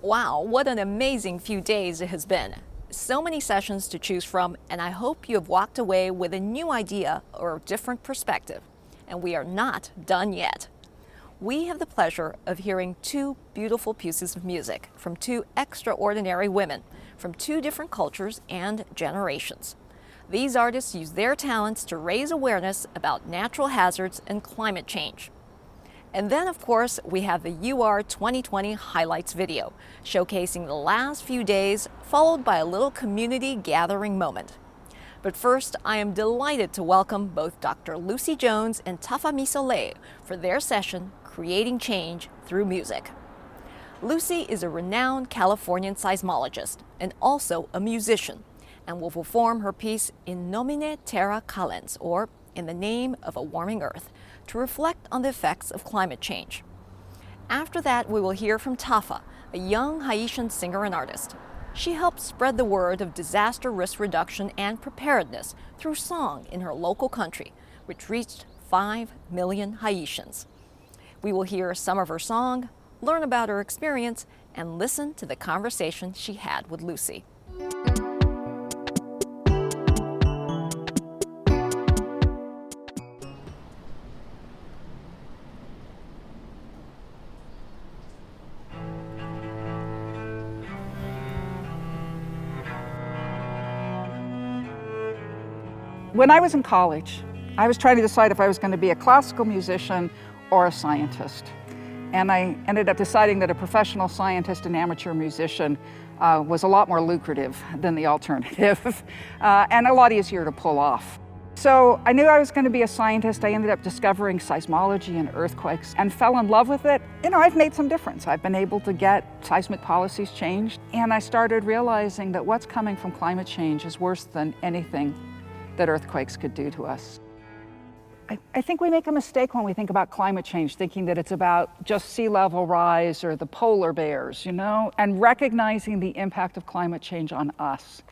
Wow, what an amazing few days it has been. So many sessions to choose from, and I hope you have walked away with a new idea or a different perspective. And we are not done yet. We have the pleasure of hearing two beautiful pieces of music from two extraordinary women from two different cultures and generations. These artists use their talents to raise awareness about natural hazards and climate change. And then, of course, we have the UR 2020 highlights video, showcasing the last few days, followed by a little community gathering moment. But first, I am delighted to welcome both Dr. Lucy Jones and Tafa Mi Soleil for their session, Creating Change Through Music. Lucy is a renowned Californian seismologist and also a musician, and will perform her piece in Nomine Terra Calens, or In the Name of a Warming Earth, to reflect on the effects of climate change. After that, we will hear from Tafa, a young Haitian singer and artist. She helped spread the word of disaster risk reduction and preparedness through song in her local country, which reached 5 million Haitians. We will hear some of her song, learn about her experience, and listen to the conversation she had with Lucy. When I was in college, I was trying to decide if I was going to be a classical musician or a scientist. And I ended up deciding that a professional scientist and amateur musician was a lot more lucrative than the alternative and a lot easier to pull off. So I knew I was going to be a scientist. I ended up discovering seismology and earthquakes and fell in love with it. You know, I've made some difference. I've been able to get seismic policies changed. And I started realizing that what's coming from climate change is worse than anything that earthquakes could do to us. I think we make a mistake when we think about climate change, thinking that it's about just sea level rise or the polar bears, you know, and recognizing the impact of climate change on us.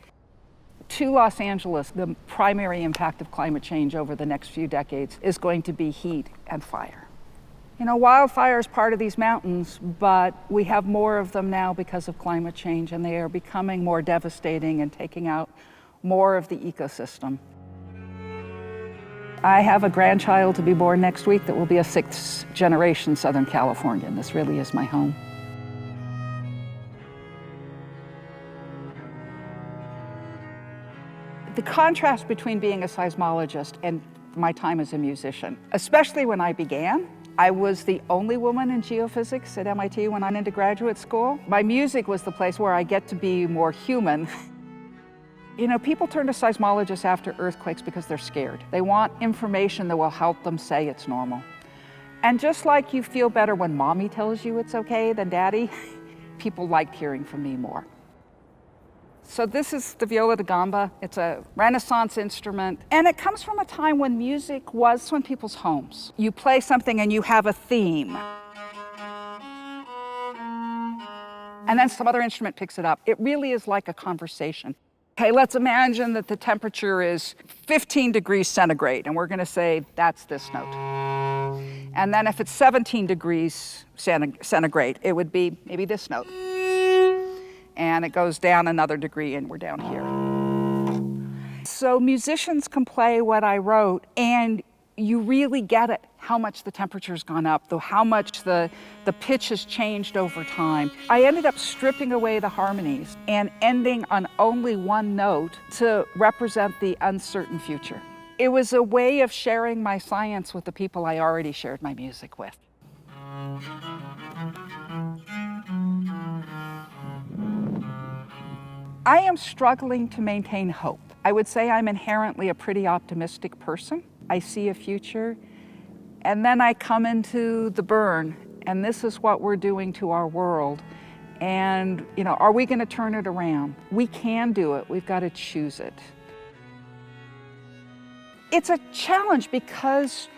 To Los Angeles, the primary impact of climate change over the next few decades is going to be heat and fire. You know, wildfire is part of these mountains, but we have more of them now because of climate change, and they are becoming more devastating and taking out more of the ecosystem. I have a grandchild to be born next week that will be a 6th generation Southern Californian. This really is my home. The contrast between being a seismologist and my time as a musician, especially when I began, I was the only woman in geophysics at MIT when I went into graduate school. My music was the place where I get to be more human. You know, people turn to seismologists after earthquakes because they're scared. They want information that will help them say it's normal. And just like you feel better when mommy tells you it's okay than daddy, people liked hearing from me more. So this is the viola da gamba. It's a Renaissance instrument, and it comes from a time when music was in people's homes. You play something and you have a theme. And then some other instrument picks it up. It really is like a conversation. Okay, let's imagine that the temperature is 15 degrees centigrade, and we're going to say that's this note. And then if it's 17 degrees centigrade, it would be maybe this note. And it goes down another degree, and we're down here. So musicians can play what I wrote, and you really get it, how much the temperature's gone up, though how much the pitch has changed over time. I ended up stripping away the harmonies and ending on only one note to represent the uncertain future. It was a way of sharing my science with the people I already shared my music with. I am struggling to maintain hope. I would say I'm inherently a pretty optimistic person. I see a future, and then I come into the burn, and this is what we're doing to our world. And, you know, are we going to turn it around? We can do it. We've got to choose it. It's a challenge because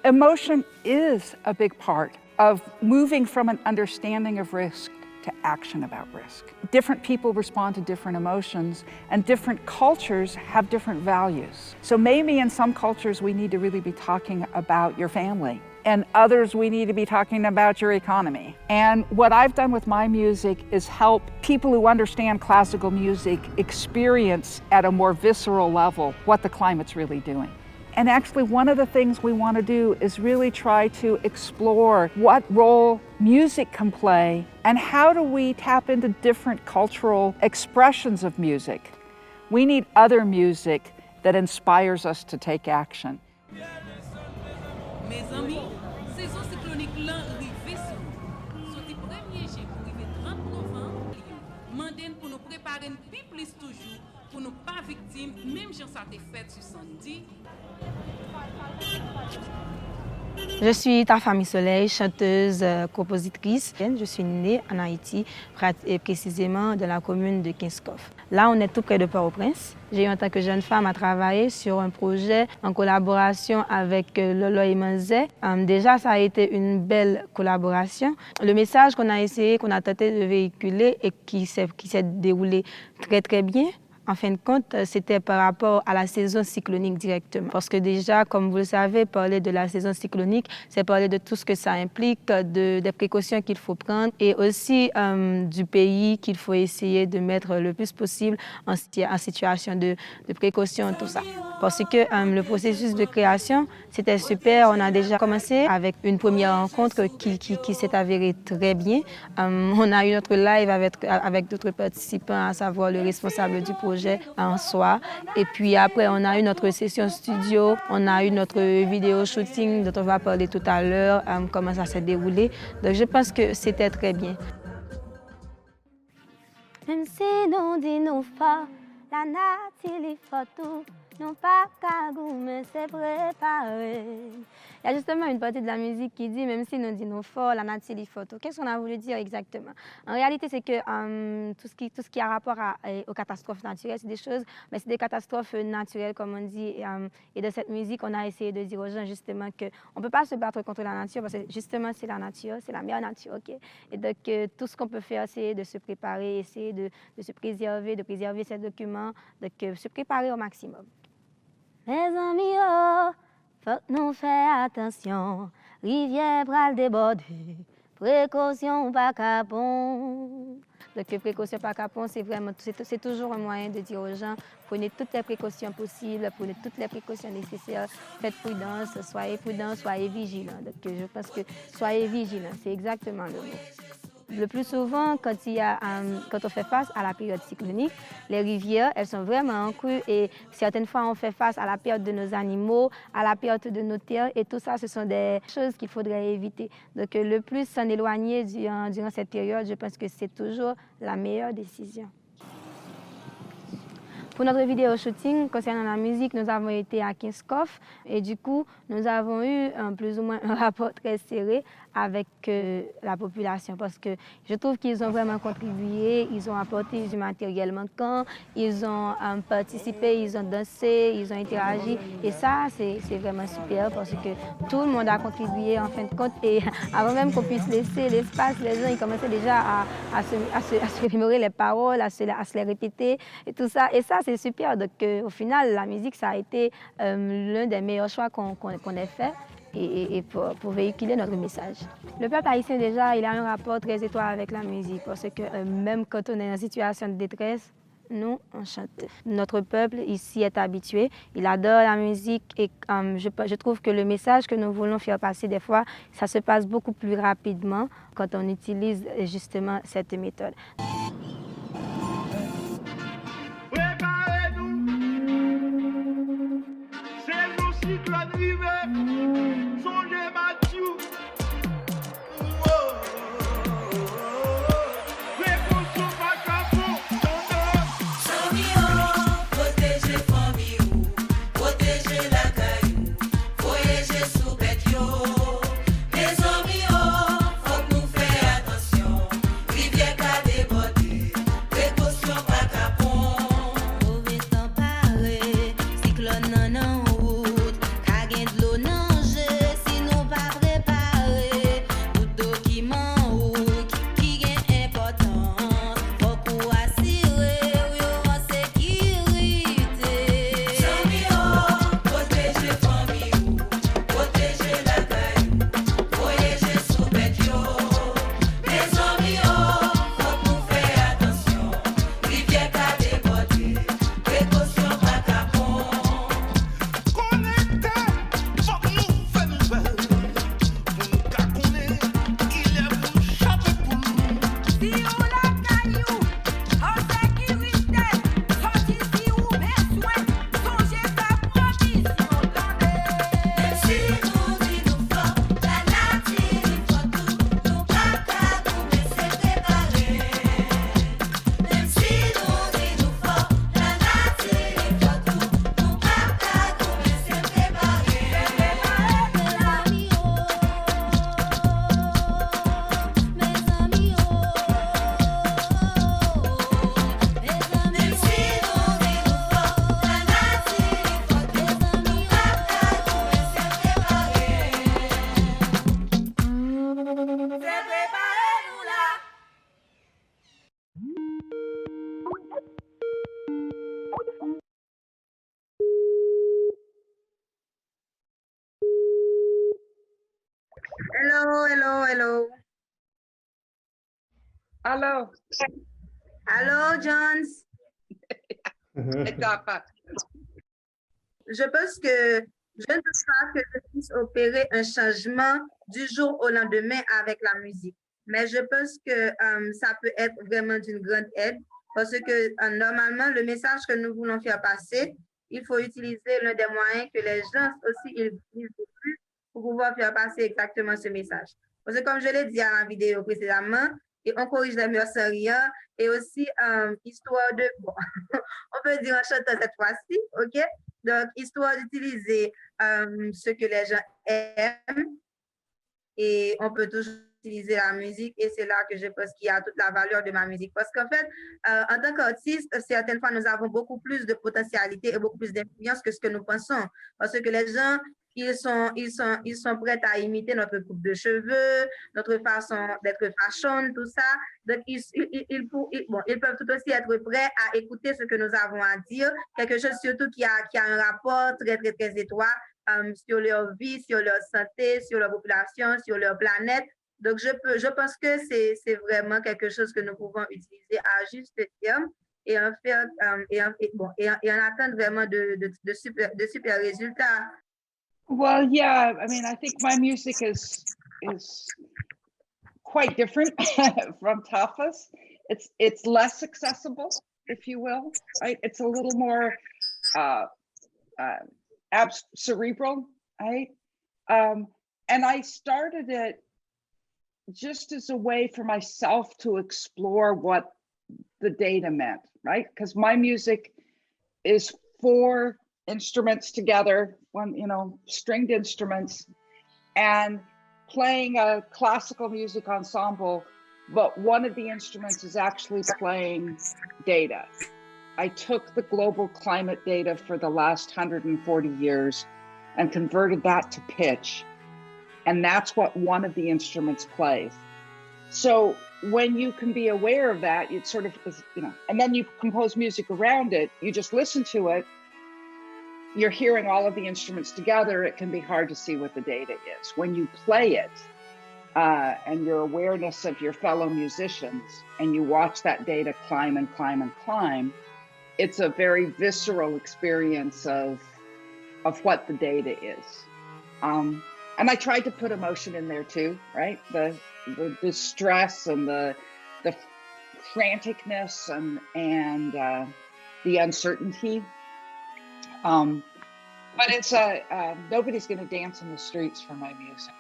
emotion is a big part of moving from an understanding of risk to action about risk. Different people respond to different emotions, and different cultures have different values. So maybe in some cultures we need to really be talking about your family and others we need to be talking about your economy. And what I've done with my music is help people who understand classical music experience at a more visceral level what the climate's really doing. And actually one of the things we want to do is really try to explore what role music can play and how do we tap into different cultural expressions of music. We need other music that inspires us to take action. Mes amis, saison cyclonique là arrivé sur nous. Sorti 1er juin pour arriver 30 novembre, mandem pour nous préparer plus toujours pour nous pas victimes même si ça t'est fait sur samedi. Je suis Tafa Mi Soleil, chanteuse, compositrice. Je suis née en Haïti, précisément dans la commune de Kinskof. Là, on est tout près de Port-au-Prince. J'ai eu en tant que jeune femme à travailler sur un projet en collaboration avec Lolo et Manzé. Déjà, ça a été une belle collaboration. Le message qu'on a essayé, qu'on a tenté de véhiculer et qui s'est déroulé très très bien. En fin de compte, c'était par rapport à la saison cyclonique directement. Parce que déjà, comme vous le savez, parler de la saison cyclonique, c'est parler de tout ce que ça implique, des précautions qu'il faut prendre et aussi du pays qu'il faut essayer de mettre le plus possible en situation de précaution, tout ça. Parce que le processus de création, c'était super. On a déjà commencé avec une première rencontre qui s'est avérée très bien. On a eu notre live avec d'autres participants, à savoir le responsable du projet en soi. Et puis après, on a eu notre session studio, on a eu notre vidéo shooting dont on va parler tout à l'heure, comment ça s'est déroulé. Donc je pense que c'était très bien. Même si nous disons pas, la nature photo, non pas cagou, mais c'est préparé. Il y a justement une partie de la musique qui dit, même si nous disons fort, la nature les photos. Qu'est-ce qu'on a voulu dire exactement? En réalité, c'est que tout ce qui a rapport aux catastrophes naturelles, c'est des choses, mais c'est des catastrophes naturelles, comme on dit. Et de cette musique, on a essayé de dire aux gens justement qu'on ne peut pas se battre contre la nature, parce que justement, c'est la nature, c'est la meilleure nature. Okay? Et donc, tout ce qu'on peut faire, c'est de se préparer, essayer de se préserver, de préserver ces documents, donc se préparer au maximum. Mes amis, oh, faut que nous fassions attention. Rivière pral déborder, précaution pas capon. Donc précaution pas capon, c'est toujours un moyen de dire aux gens prenez toutes les précautions possibles, prenez toutes les précautions nécessaires, faites prudence, soyez vigilants. Donc je pense que soyez vigilants, c'est exactement le mot. Le plus souvent, quand on fait face à la période cyclonique, les rivières, elles sont vraiment en crue et certaines fois, on fait face à la perte de nos animaux, à la perte de nos terres et tout ça, ce sont des choses qu'il faudrait éviter. Donc, le plus s'en éloigner durant cette période, je pense que c'est toujours la meilleure décision. Pour notre vidéo shooting, concernant la musique, nous avons été à Kinskof et du coup, nous avons eu plus ou moins un rapport très serré avec la population parce que je trouve qu'ils ont vraiment contribué, ils ont apporté du matériel manquant, ils ont participé, ils ont dansé, ils ont interagi et ça, c'est vraiment super parce que tout le monde a contribué en fin de compte et avant même qu'on puisse laisser l'espace, les gens ils commençaient déjà à se remémorer les paroles, à se les répéter et tout ça. Et ça, c'est super. Donc, au final, la musique, ça a été l'un des meilleurs choix qu'on ait fait et pour véhiculer notre message. Le peuple haïtien, déjà, il a un rapport très étroit avec la musique parce que même quand on est en situation de détresse, nous, on chante. Notre peuple ici est habitué, il adore la musique et je trouve que le message que nous voulons faire passer des fois, ça se passe beaucoup plus rapidement quand on utilise justement cette méthode. Hello. Allô, Jones. Tafa. Je pense que je ne pense pas que je puisse opérer un changement du jour au lendemain avec la musique. Mais je pense que ça peut être vraiment d'une grande aide parce que normalement, le message que nous voulons faire passer, il faut utiliser l'un des moyens que les gens aussi utilisent le plus pour pouvoir faire passer exactement ce message. Parce que comme je l'ai dit à la vidéo précédemment, et on corrige les murs sans rien, et aussi histoire de, bon, on peut dire en chantant cette fois-ci, ok? Donc, histoire d'utiliser ce que les gens aiment et on peut toujours utiliser la musique et c'est là que je pense qu'il y a toute la valeur de ma musique. Parce qu'en fait, en tant qu'artiste, certaines fois, nous avons beaucoup plus de potentialité et beaucoup plus d'influence que ce que nous pensons. Parce que les gens, ils sont prêts à imiter notre coupe de cheveux, notre façon d'être fashion, tout ça. Donc, ils peuvent tout aussi être prêts à écouter ce que nous avons à dire, quelque chose surtout qui a un rapport très, très, très étroit sur leur vie, sur leur santé, sur leur population, sur leur planète. Donc, je pense que c'est vraiment quelque chose que nous pouvons utiliser à juste terme et en faire et en attendre vraiment de super résultats. Well, yeah, I mean, I think my music is quite different from Tafa's. It's less accessible, if you will, right? It's a little more cerebral, right? And I started it just as a way for myself to explore what the data meant, right? Because my music is 4 instruments together, stringed instruments, and playing a classical music ensemble, but one of the instruments is actually playing data. I took the global climate data for the last 140 years and converted that to pitch. And that's what one of the instruments plays. So when you can be aware of that, it sort of, and then you compose music around it, you just listen to it, you're hearing all of the instruments together, it can be hard to see what the data is. When you play it, and your awareness of your fellow musicians, and you watch that data climb and climb and climb, it's a very visceral experience of what the data is. And I tried to put emotion in there too, right? The stress and the franticness and the uncertainty. But it's nobody's going to dance in the streets for my music.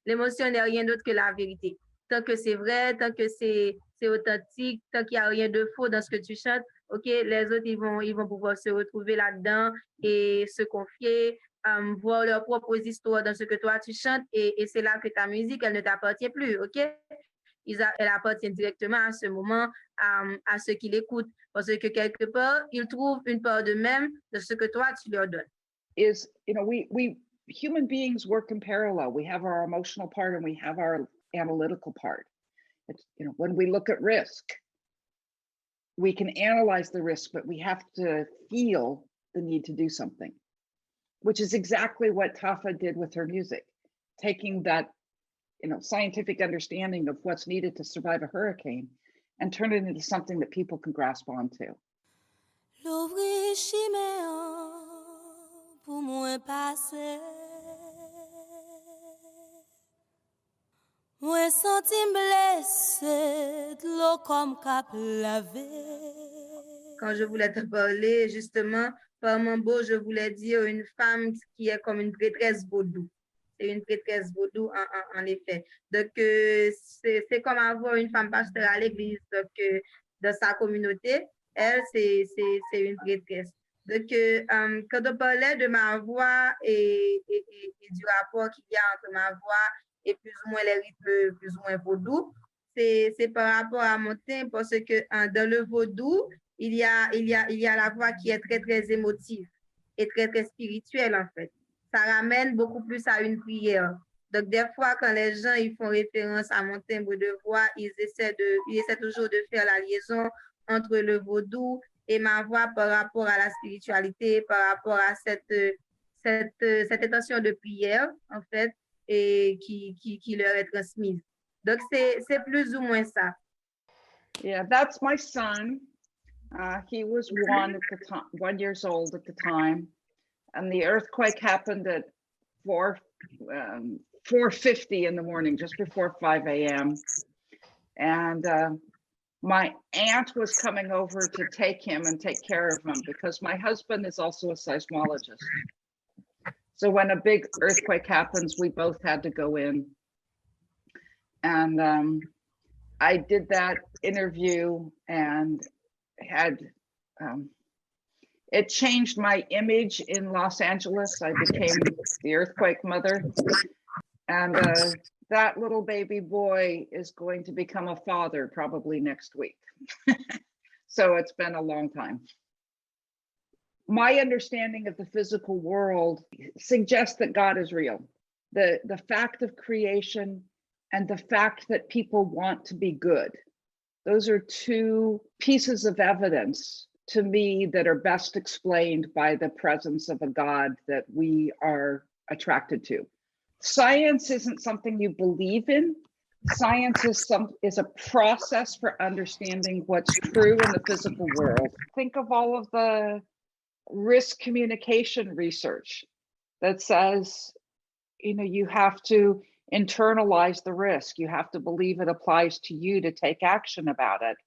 L'émotion n'est rien d'autre que la vérité. Tant que c'est vrai, tant que c'est authentique, tant qu'il n'y a rien de faux dans ce que tu chantes, ok, les autres ils vont pouvoir se retrouver là-dedans et se confier, voir leurs propres histoires dans ce que toi tu chantes et c'est là que ta musique elle ne t'appartient plus, ok? Elle appartient directement à ce moment à ceux qui l'écoutent parce que quelque part ils trouvent une part d'eux-mêmes de ce que toi tu leur donnes. We human beings work in parallel. We have our emotional part and we have our analytical part. It's, when we look at risk, we can analyze the risk, but we have to feel the need to do something, which is exactly what Tafa did with her music, taking that scientific understanding of what's needed to survive a hurricane and turn it into something that people can grasp onto. Moi senti blessé de l'eau comme cap lavé. Quand je voulais te parler, justement, par mon beau, je voulais dire une femme qui est comme une prêtresse vaudou. C'est une prêtresse vaudou, en effet. Donc, c'est comme avoir une femme pasteur à l'église. Donc, dans sa communauté, elle, c'est une prêtresse. Donc, quand on parlait de ma voix et du rapport qu'il y a entre ma voix et plus ou moins les rythmes plus ou moins vaudou, c'est par rapport à mon teint, parce que dans le vaudou, il y a la voix qui est très, très émotive et très, très spirituelle, en fait. Ça ramène beaucoup plus à une prière. Donc, des fois, quand les gens ils font référence à mon timbre de voix, ils essaient toujours de faire la liaison entre le vaudou et ma voix par rapport à la spiritualité, par rapport à cette intention de prière, en fait, et qui leur est transmise. Donc, c'est plus ou moins ça. Yeah, that's my son. He was 1 years old at the time, and the earthquake happened at 4:50 in the morning, just before 5 a.m. And my aunt was coming over to take him and take care of him because my husband is also a seismologist. So when a big earthquake happens, we both had to go in. And I did that interview and had, it changed my image in Los Angeles. I became the earthquake mother. And that little baby boy is going to become a father probably next week. So it's been a long time. My understanding of the physical world suggests that God is real. The fact of creation and the fact that people want to be good. Those are two pieces of evidence to me that are best explained by the presence of a God that we are attracted to. Science isn't something you believe in. Science is a process for understanding what's true in the physical world. Think of all of the risk communication research that says, you have to internalize the risk. You have to believe it applies to you to take action about it.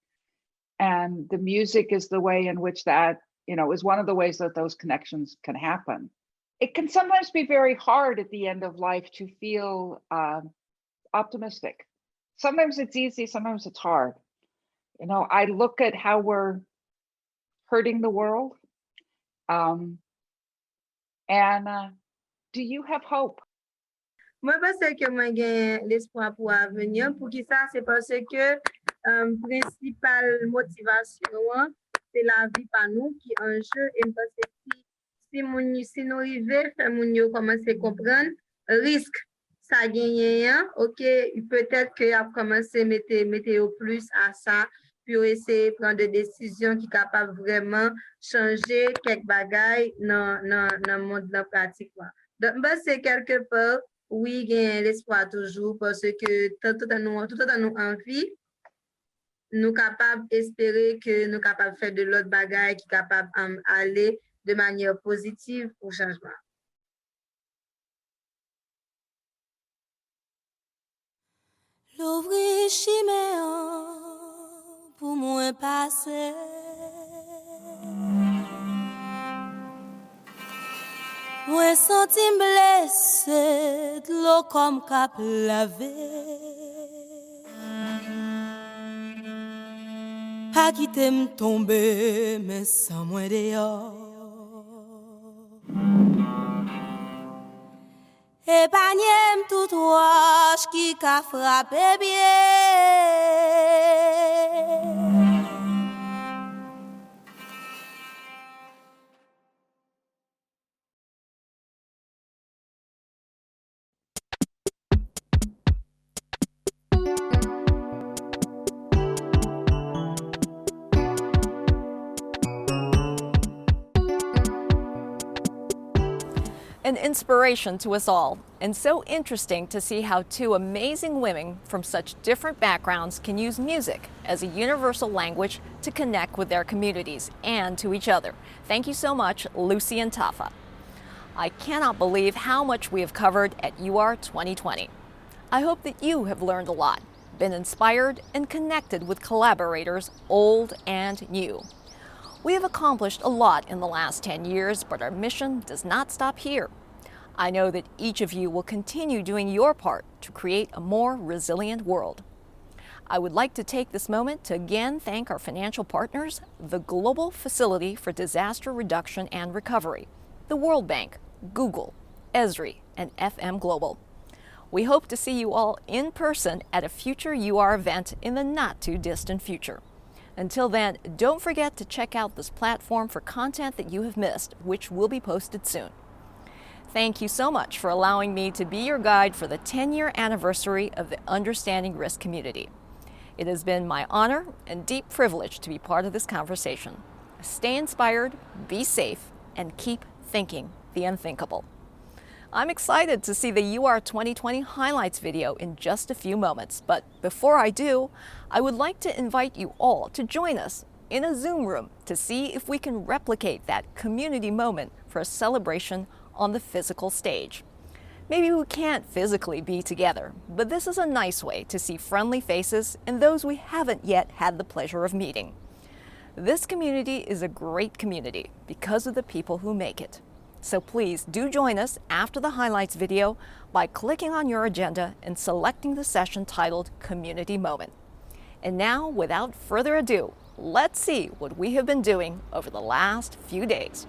And the music is the way in which that, is one of the ways that those connections can happen. It can sometimes be very hard at the end of life to feel optimistic. Sometimes it's easy, sometimes it's hard. I look at how we're hurting the world. Do you have hope? Moi, pense que moi j'ai l'espoir pour l'avenir. Pour qui ça? C'est parce que principale motivation, c'est la vie par nous qui est en jeu. Et parce que si nous arrivons, faire mon yo commencer à comprendre, risque, ça gagne, ok, peut-être qu'il a commencé à mettre plus à ça, puis essayer de prendre des décisions qui sont capables vraiment changer quelques bagailles dans le monde de la pratique. Donc, c'est quelque part, oui, il y a l'espoir toujours, parce que tout à nous envie, nous sommes capables d'espérer que nous sommes capables de faire de l'autre bagaille qui est capable d'aller de manière positive au changement. L'ouvrir chiméen pour moi passer. Moi senti blessé de l'eau comme cap lavé. Pas quitter me tomber mais sans moi dehors. Épargnez tout roche qui qu'a frappé bien. An inspiration to us all, and so interesting to see how two amazing women from such different backgrounds can use music as a universal language to connect with their communities and to each other. Thank you so much, Lucy and Tafa. I cannot believe how much we have covered at UR 2020. I hope that you have learned a lot, been inspired, and connected with collaborators old and new. We have accomplished a lot in the last 10 years, but our mission does not stop here. I know that each of you will continue doing your part to create a more resilient world. I would like to take this moment to again thank our financial partners, the Global Facility for Disaster Reduction and Recovery, the World Bank, Google, Esri, and FM Global. We hope to see you all in person at a future UR event in the not-too-distant future. Until then, don't forget to check out this platform for content that you have missed, which will be posted soon. Thank you so much for allowing me to be your guide for the 10-year anniversary of the Understanding Risk community. It has been my honor and deep privilege to be part of this conversation. Stay inspired, be safe, and keep thinking the unthinkable. I'm excited to see the UR 2020 highlights video in just a few moments, but before I do, I would like to invite you all to join us in a Zoom room to see if we can replicate that community moment for a celebration on the physical stage. Maybe we can't physically be together, but this is a nice way to see friendly faces and those we haven't yet had the pleasure of meeting. This community is a great community because of the people who make it. So please do join us after the highlights video by clicking on your agenda and selecting the session titled Community Moment. And now, without further ado, let's see what we have been doing over the last few days.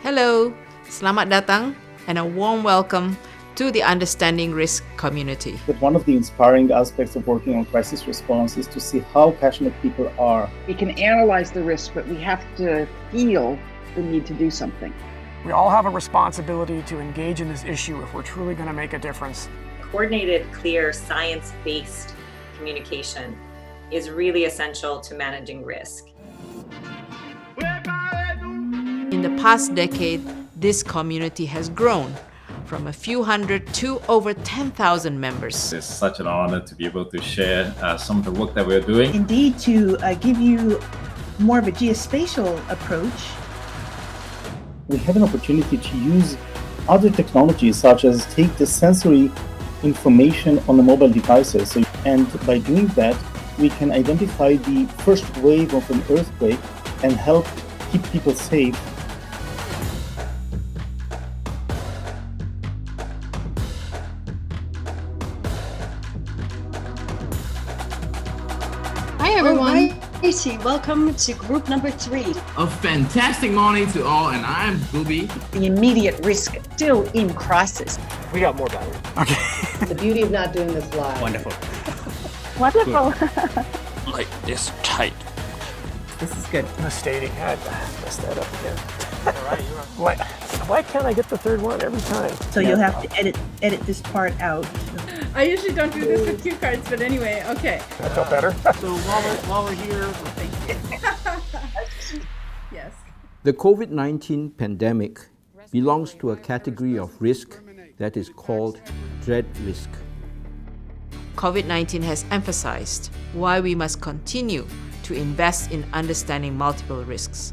Hello, selamat datang, and a warm welcome to the Understanding Risk community. But one of the inspiring aspects of working on crisis response is to see how passionate people are. We can analyze the risk, but we have to feel the need to do something. We all have a responsibility to engage in this issue if we're truly going to make a difference. Coordinated, clear, science-based communication is really essential to managing risk. In the past decade, this community has grown from a few hundred to over 10,000 members. It's such an honor to be able to share some of the work that we're doing. Indeed, to give you more of a geospatial approach. We have an opportunity to use other technologies, such as take the sensory information on the mobile devices. And by doing that, we can identify the first wave of an earthquake and help keep people safe. Hi everyone. Alrighty, welcome to group number 3. A fantastic morning to all, and I'm Gooby. The immediate risk still in crisis. We got more battery. Okay. The beauty of not doing this live. Wonderful. Wonderful. Like this tight. This is good. Devastating. I messed that up again. Why can't I get the third one every time? So you'll have to edit this part out. I usually don't do this with cue cards, but anyway, okay. That felt better. So while we're here, Yes. The COVID-19 pandemic belongs to a category of risk that is called dread risk. COVID-19 has emphasized why we must continue to invest in understanding multiple risks,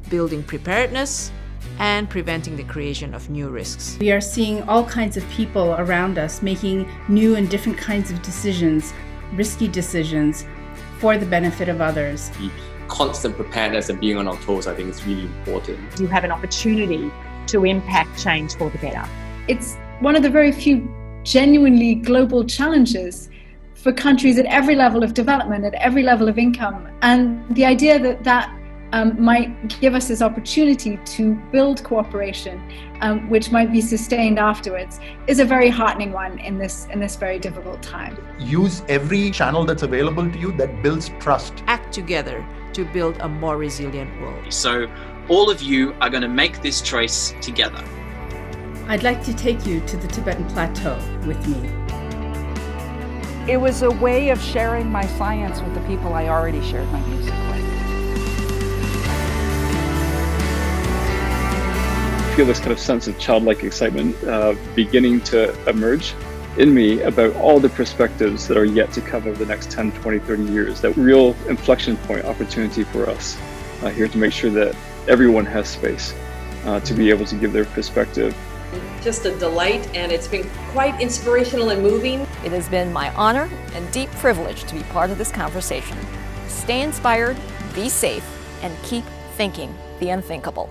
building preparedness, and preventing the creation of new risks. We are seeing all kinds of people around us making new and different kinds of decisions, risky decisions, for the benefit of others. Constant preparedness and being on our toes, I think, is really important. You have an opportunity to impact change for the better. It's one of the very few genuinely global challenges for countries at every level of development, at every level of income. And the idea that might give us this opportunity to build cooperation, which might be sustained afterwards, is a very heartening one in this very difficult time. Use every channel that's available to you that builds trust. Act together to build a more resilient world. So all of you are going to make this choice together. I'd like to take you to the Tibetan Plateau with me. It was a way of sharing my science with the people I already shared my music with. I feel this kind of sense of childlike excitement beginning to emerge in me about all the perspectives that are yet to come over the next 10, 20, 30 years. That real inflection point opportunity for us here to make sure that everyone has space to be able to give their perspective. Just a delight, and it's been quite inspirational and moving. It has been my honor and deep privilege to be part of this conversation. Stay inspired, be safe, and keep thinking the unthinkable.